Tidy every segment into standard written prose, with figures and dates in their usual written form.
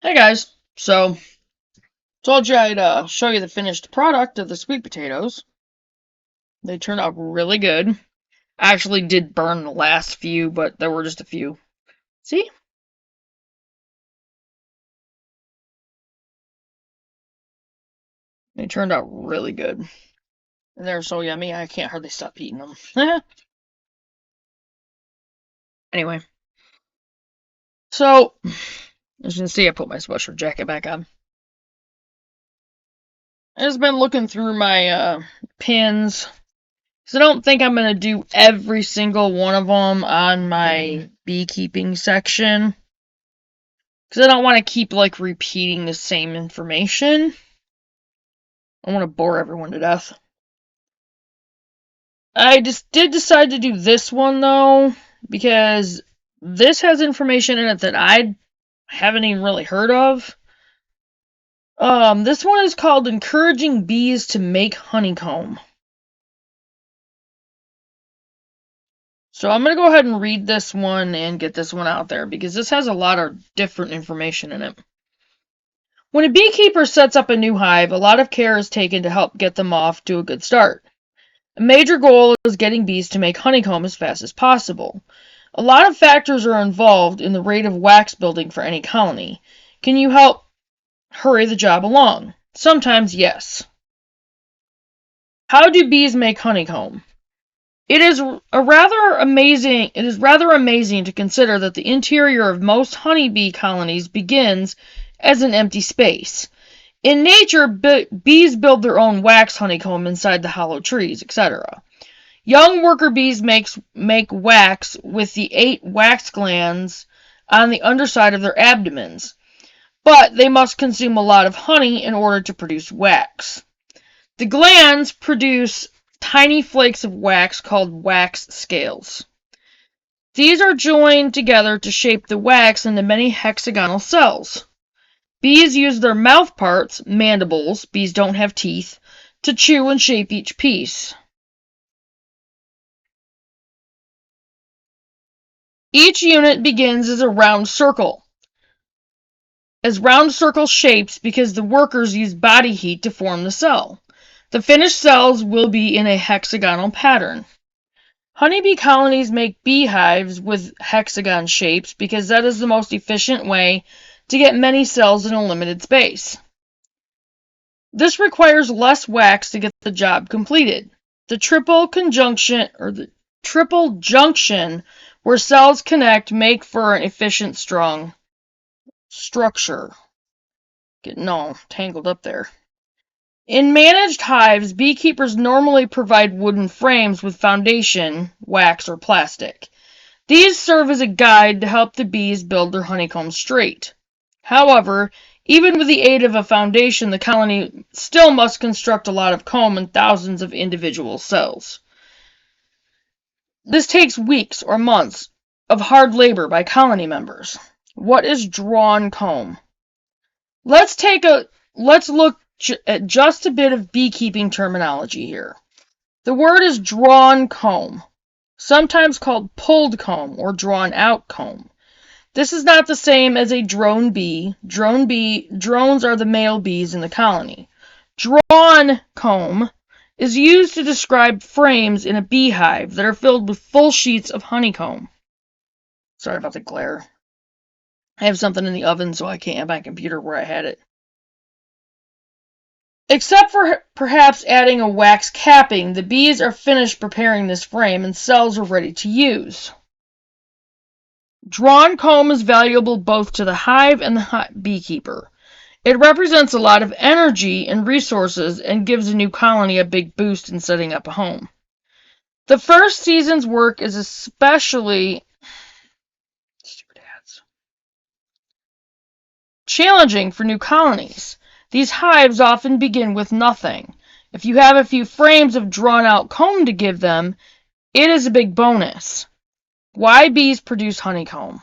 Hey guys, so told you I'd show you the finished product of the sweet potatoes. They turned out really good. I actually did burn the last few, but there were just a few. See? They turned out really good. And they're so yummy, I can't hardly stop eating them. Anyway, so as you can see, I put my sweatshirt jacket back on. I've just been looking through my pins, because I don't think I'm going to do every single one of them on my beekeeping section. Because I don't want to keep, repeating the same information. I want to bore everyone to death. I just did decide to do this one, though, because this has information in it that I haven't even really heard of. This one is called Encouraging Bees to Make Honeycomb. So I'm going to go ahead and read this one and get this one out there, because this has a lot of different information in it. When a beekeeper sets up a new hive, a lot of care is taken to help get them off to a good start. A major goal is getting bees to make honeycomb as fast as possible. A lot of factors are involved in the rate of wax building for any colony. Can you help hurry the job along? Sometimes, yes. How do bees make honeycomb? It is rather amazing to consider that the interior of most honeybee colonies begins as an empty space. In nature, bees build their own wax honeycomb inside the hollow trees, etc. Young worker bees make wax with the 8 wax glands on the underside of their abdomens, but they must consume a lot of honey in order to produce wax. The glands produce tiny flakes of wax called wax scales. These are joined together to shape the wax into many hexagonal cells. Bees use their mouth parts, mandibles, bees don't have teeth, to chew and shape each piece. Each unit begins as a round circle. As round circle shapes because the workers use body heat to form the cell. The finished cells will be in a hexagonal pattern. Honeybee colonies make beehives with hexagon shapes because that is the most efficient way to get many cells in a limited space. This requires less wax to get the job completed. The triple junction where cells connect make for an efficient, strong structure. Getting all tangled up there. In managed hives, beekeepers normally provide wooden frames with foundation, wax, or plastic. These serve as a guide to help the bees build their honeycomb straight. However, even with the aid of a foundation, the colony still must construct a lot of comb and thousands of individual cells. This takes weeks or months of hard labor by colony members. What is drawn comb? Let's look at just a bit of beekeeping terminology here. The word is drawn comb, sometimes called pulled comb or drawn out comb. This is not the same as a drone bee. Drones are the male bees in the colony. Drawn comb is used to describe frames in a beehive that are filled with full sheets of honeycomb. Sorry about the glare. I have something in the oven, so I can't have my computer where I had it. Except for perhaps adding a wax capping, the bees are finished preparing this frame and cells are ready to use. Drawn comb is valuable both to the hive and the beekeeper. It represents a lot of energy and resources and gives a new colony a big boost in setting up a home. The first season's work is especially challenging for new colonies. These hives often begin with nothing. If you have a few frames of drawn-out comb to give them, it is a big bonus. Why bees produce honeycomb?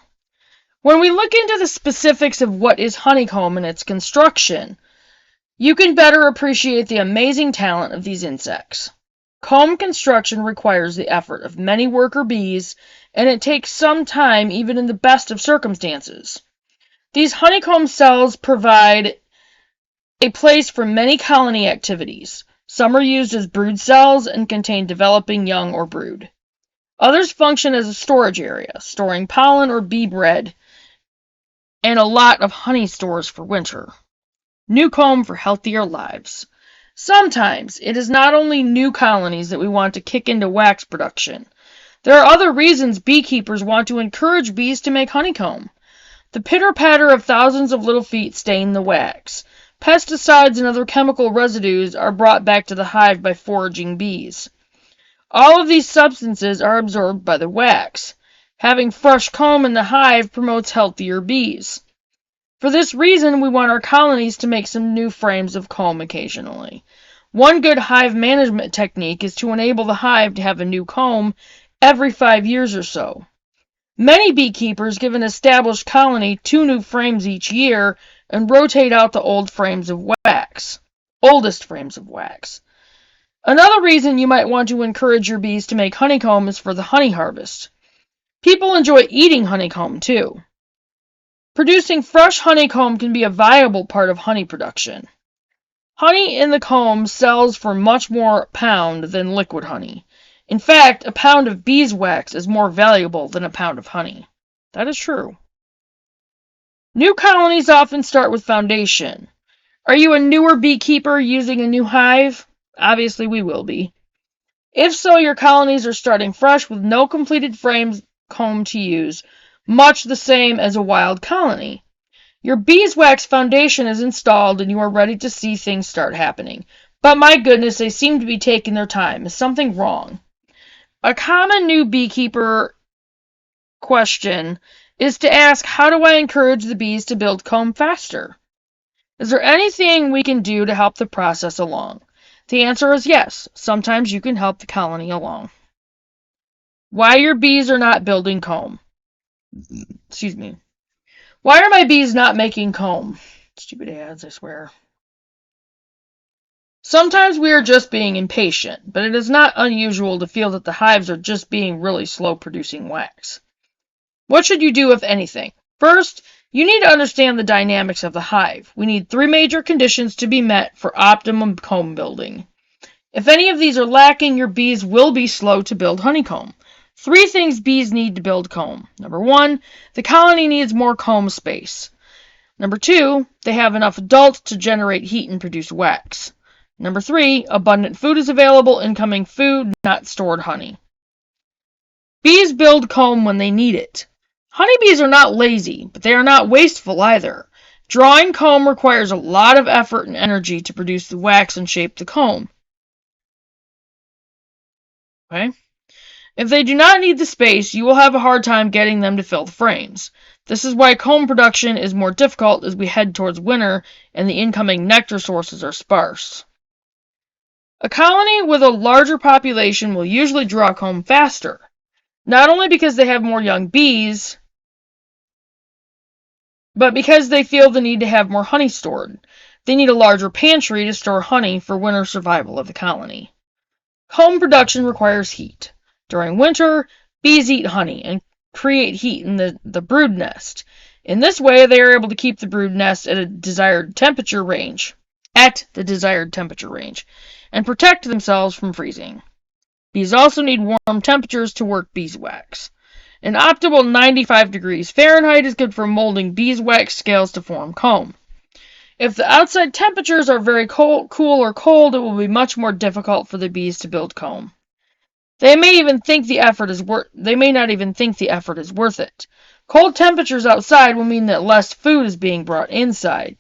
When we look into the specifics of what is honeycomb and its construction, you can better appreciate the amazing talent of these insects. Comb construction requires the effort of many worker bees, and it takes some time even in the best of circumstances. These honeycomb cells provide a place for many colony activities. Some are used as brood cells and contain developing young or brood. Others function as a storage area, storing pollen or bee bread, and a lot of honey stores for winter. New comb for healthier lives. Sometimes it is not only new colonies that we want to kick into wax production. There are other reasons beekeepers want to encourage bees to make honeycomb. The pitter-patter of thousands of little feet stain the wax. Pesticides and other chemical residues are brought back to the hive by foraging bees. All of these substances are absorbed by the wax. Having fresh comb in the hive promotes healthier bees. For this reason, we want our colonies to make some new frames of comb occasionally. One good hive management technique is to enable the hive to have a new comb every 5 years or so. Many beekeepers give an established colony 2 new frames each year and rotate out the oldest frames of wax. Another reason you might want to encourage your bees to make honeycomb is for the honey harvest. People enjoy eating honeycomb too. Producing fresh honeycomb can be a viable part of honey production. Honey in the comb sells for much more pound than liquid honey. In fact, a pound of beeswax is more valuable than a pound of honey. That is true. New colonies often start with foundation. Are you a newer beekeeper using a new hive? Obviously we will be. If so, your colonies are starting fresh with no completed frames comb to use, much the same as a wild colony. Your beeswax foundation is installed and you are ready to see things start happening. But my goodness, they seem to be taking their time. Is something wrong? A common new beekeeper question is to ask, how do I encourage the bees to build comb faster? Is there anything we can do to help the process along? The answer is yes. Sometimes you can help the colony along. Why your bees are not building comb. Excuse me. Why are my bees not making comb? Stupid ads, I swear. Sometimes we are just being impatient, but it is not unusual to feel that the hives are just being really slow producing wax. What should you do, if anything? First, you need to understand the dynamics of the hive. We need 3 major conditions to be met for optimum comb building. If any of these are lacking, your bees will be slow to build honeycomb. 3 things bees need to build comb. Number 1, the colony needs more comb space. Number 2, they have enough adults to generate heat and produce wax. Number 3, abundant food is available, incoming food, not stored honey. Bees build comb when they need it. Honeybees are not lazy, but they are not wasteful either. Drawing comb requires a lot of effort and energy to produce the wax and shape the comb. Okay? If they do not need the space, you will have a hard time getting them to fill the frames. This is why comb production is more difficult as we head towards winter and the incoming nectar sources are sparse. A colony with a larger population will usually draw comb faster, not only because they have more young bees, but because they feel the need to have more honey stored. They need a larger pantry to store honey for winter survival of the colony. Comb production requires heat. During winter, bees eat honey and create heat in the brood nest. In this way, they are able to keep the brood nest at the desired temperature range, and protect themselves from freezing. Bees also need warm temperatures to work beeswax. An optimal 95 degrees Fahrenheit is good for molding beeswax scales to form comb. If the outside temperatures are very cool or cold, it will be much more difficult for the bees to build comb. They may not even think the effort is worth it. Cold temperatures outside will mean that less food is being brought inside.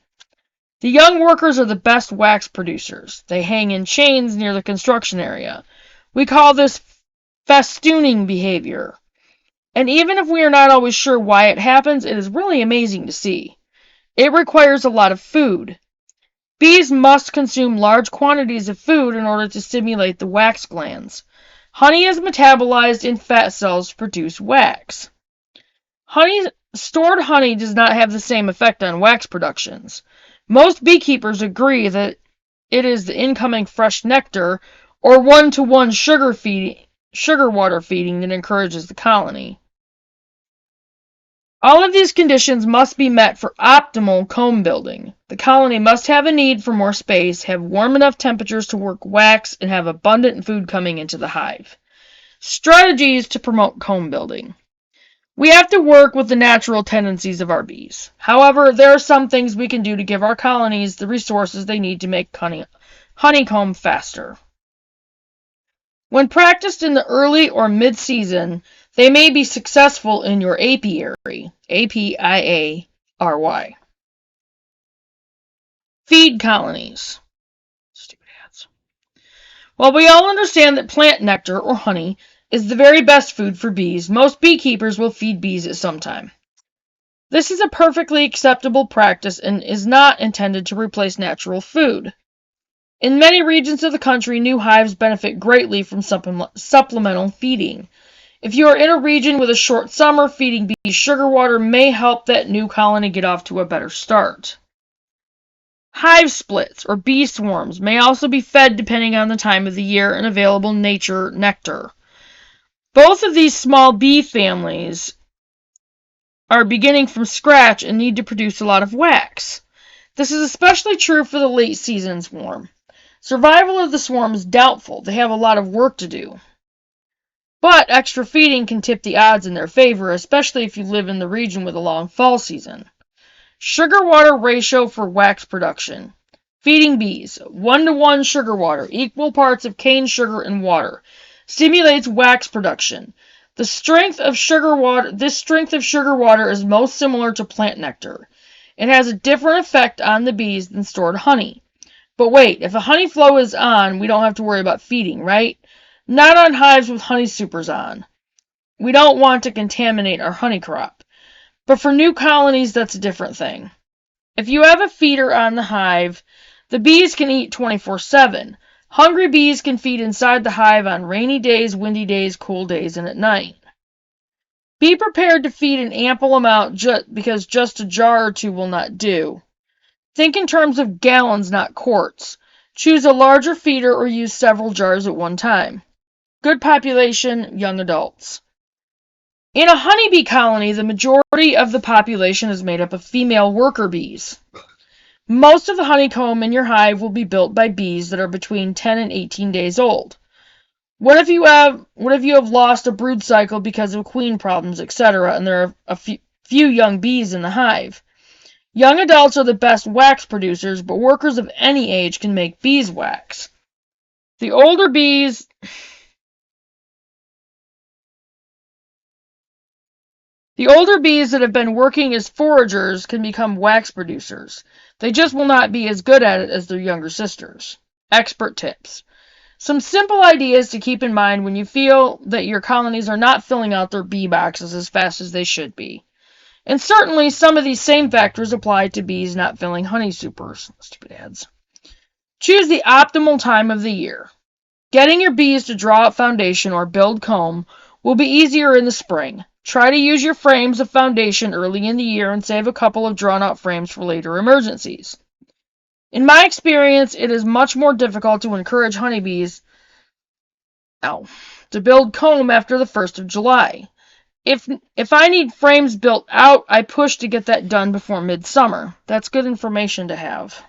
The young workers are the best wax producers. They hang in chains near the construction area. We call this festooning behavior. And even if we are not always sure why it happens, it is really amazing to see. It requires a lot of food. Bees must consume large quantities of food in order to stimulate the wax glands. Honey is metabolized in fat cells to produce wax. Stored honey does not have the same effect on wax productions. Most beekeepers agree that it is the incoming fresh nectar or 1-to-1 sugar water feeding that encourages the colony. All of these conditions must be met for optimal comb building. The colony must have a need for more space, have warm enough temperatures to work wax, and have abundant food coming into the hive. Strategies to promote comb building. We have to work with the natural tendencies of our bees. However, there are some things we can do to give our colonies the resources they need to make honeycomb faster. When practiced in the early or mid-season, they may be successful in your apiary, A-P-I-A-R-Y. Feed colonies. Stupid ads. While we all understand that plant nectar, or honey, is the very best food for bees, most beekeepers will feed bees at some time. This is a perfectly acceptable practice and is not intended to replace natural food. In many regions of the country, new hives benefit greatly from supplemental feeding. If you are in a region with a short summer, feeding bees sugar water may help that new colony get off to a better start. Hive splits, or bee swarms, may also be fed depending on the time of the year and available nature nectar. Both of these small bee families are beginning from scratch and need to produce a lot of wax. This is especially true for the late season swarm. Survival of the swarm is doubtful. They have a lot of work to do. But extra feeding can tip the odds in their favor, especially if you live in the region with a long fall season. Sugar-water ratio for wax production. Feeding bees, 1-to-1 sugar water, equal parts of cane sugar and water, stimulates wax production. This strength of sugar water is most similar to plant nectar. It has a different effect on the bees than stored honey. But wait, if a honey flow is on, we don't have to worry about feeding, right? Not on hives with honey supers on. We don't want to contaminate our honey crop. But for new colonies, that's a different thing. If you have a feeder on the hive, the bees can eat 24/7. Hungry bees can feed inside the hive on rainy days, windy days, cool days, and at night. Be prepared to feed an ample amount because just a jar or two will not do. Think in terms of gallons, not quarts. Choose a larger feeder or use several jars at one time. Good population, young adults. In a honeybee colony, the majority of the population is made up of female worker bees. Most of the honeycomb in your hive will be built by bees that are between 10 and 18 days old. What if you have lost a brood cycle because of queen problems, etc., and there are a few young bees in the hive? Young adults are the best wax producers, but workers of any age can make beeswax. The older bees that have been working as foragers can become wax producers. They just will not be as good at it as their younger sisters. Expert tips. Some simple ideas to keep in mind when you feel that your colonies are not filling out their bee boxes as fast as they should be. And certainly some of these same factors apply to bees not filling honey supers. Stupid ads. Choose the optimal time of the year. Getting your bees to draw up foundation or build comb will be easier in the spring. Try to use your frames of foundation early in the year and save a couple of drawn-out frames for later emergencies. In my experience, it is much more difficult to encourage honeybees to build comb after the 1st of July. If I need frames built out, I push to get that done before midsummer. That's good information to have.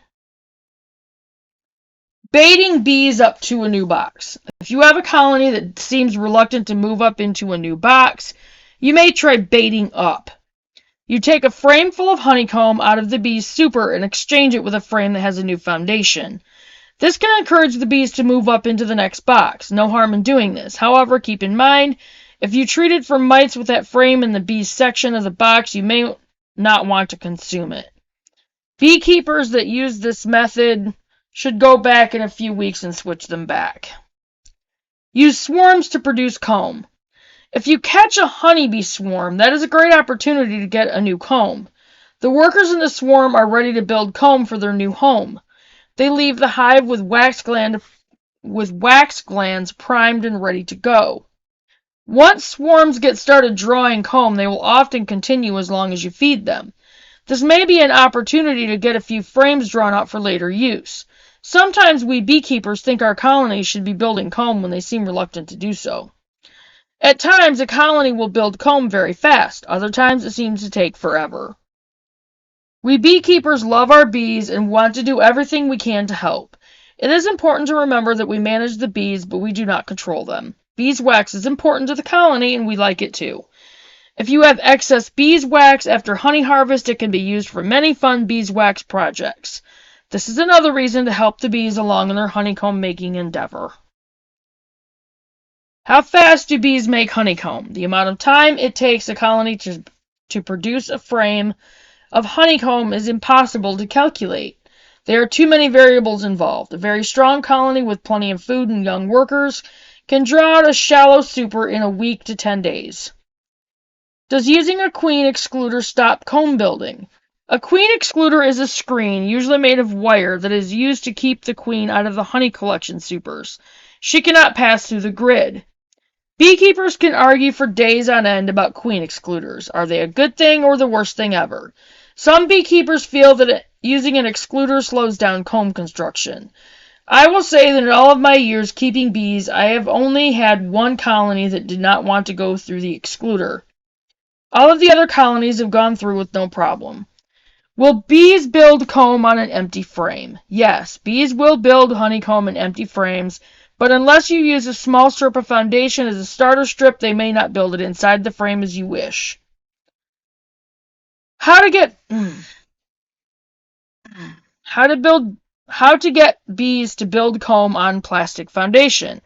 Baiting bees up to a new box. If you have a colony that seems reluctant to move up into a new box, you may try baiting up. You take a frame full of honeycomb out of the bee's super and exchange it with a frame that has a new foundation. This can encourage the bees to move up into the next box. No harm in doing this. However, keep in mind, if you treated for mites with that frame in the bee's section of the box, you may not want to consume it. Beekeepers that use this method should go back in a few weeks and switch them back. Use swarms to produce comb. If you catch a honeybee swarm, that is a great opportunity to get a new comb. The workers in the swarm are ready to build comb for their new home. They leave the hive with wax glands primed and ready to go. Once swarms get started drawing comb, they will often continue as long as you feed them. This may be an opportunity to get a few frames drawn out for later use. Sometimes we beekeepers think our colonies should be building comb when they seem reluctant to do so. At times, a colony will build comb very fast. Other times, it seems to take forever. We beekeepers love our bees and want to do everything we can to help. It is important to remember that we manage the bees, but we do not control them. Beeswax is important to the colony, and we like it too. If you have excess beeswax after honey harvest, it can be used for many fun beeswax projects. This is another reason to help the bees along in their honeycomb making endeavor. How fast do bees make honeycomb? The amount of time it takes a colony to produce a frame of honeycomb is impossible to calculate. There are too many variables involved. A very strong colony with plenty of food and young workers can draw out a shallow super in a week to 10 days. Does using a queen excluder stop comb building? A queen excluder is a screen, usually made of wire, that is used to keep the queen out of the honey collection supers. She cannot pass through the grid. Beekeepers can argue for days on end about queen excluders. Are they a good thing or the worst thing ever? Some beekeepers feel that using an excluder slows down comb construction. I will say that in all of my years keeping bees, I have only had one colony that did not want to go through the excluder. All of the other colonies have gone through with no problem. Will bees build comb on an empty frame? Yes, bees will build honeycomb in empty frames, but unless you use a small strip of foundation as a starter strip, they may not build it inside the frame as you wish. How to get bees to build comb on plastic foundation.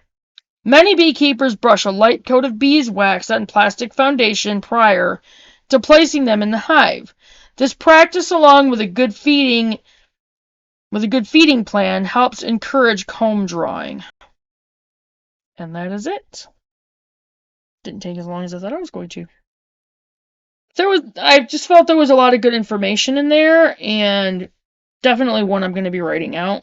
Many beekeepers brush a light coat of beeswax on plastic foundation prior to placing them in the hive. This practice, along with a good feeding plan, helps encourage comb drawing. And that is it. Didn't take as long as I thought I was going to. I just felt there was a lot of good information in there, and definitely one I'm going to be writing out.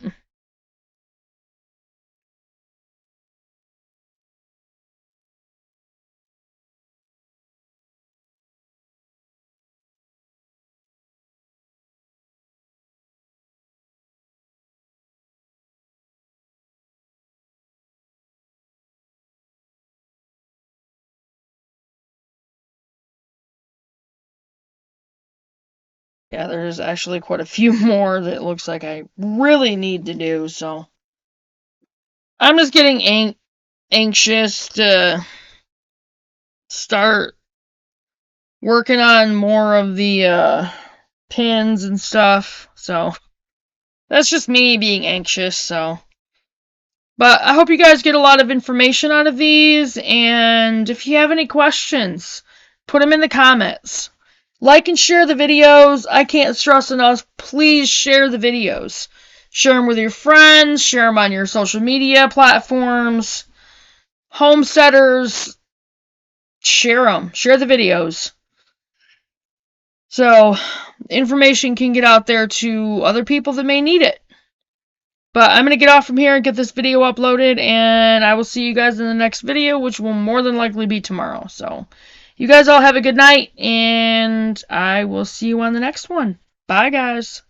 Yeah, there's actually quite a few more that it looks like I really need to do, so I'm just getting anxious to start working on more of the pins and stuff, so that's just me being anxious, so. But I hope you guys get a lot of information out of these, and if you have any questions, put them in the comments. Like and share the videos. I can't stress enough, please share the videos. Share them with your friends, share them on your social media platforms, homesteaders, share them. Share the videos. So, information can get out there to other people that may need it. But I'm going to get off from here and get this video uploaded, and I will see you guys in the next video, which will more than likely be tomorrow. So, you guys all have a good night, and I will see you on the next one. Bye, guys.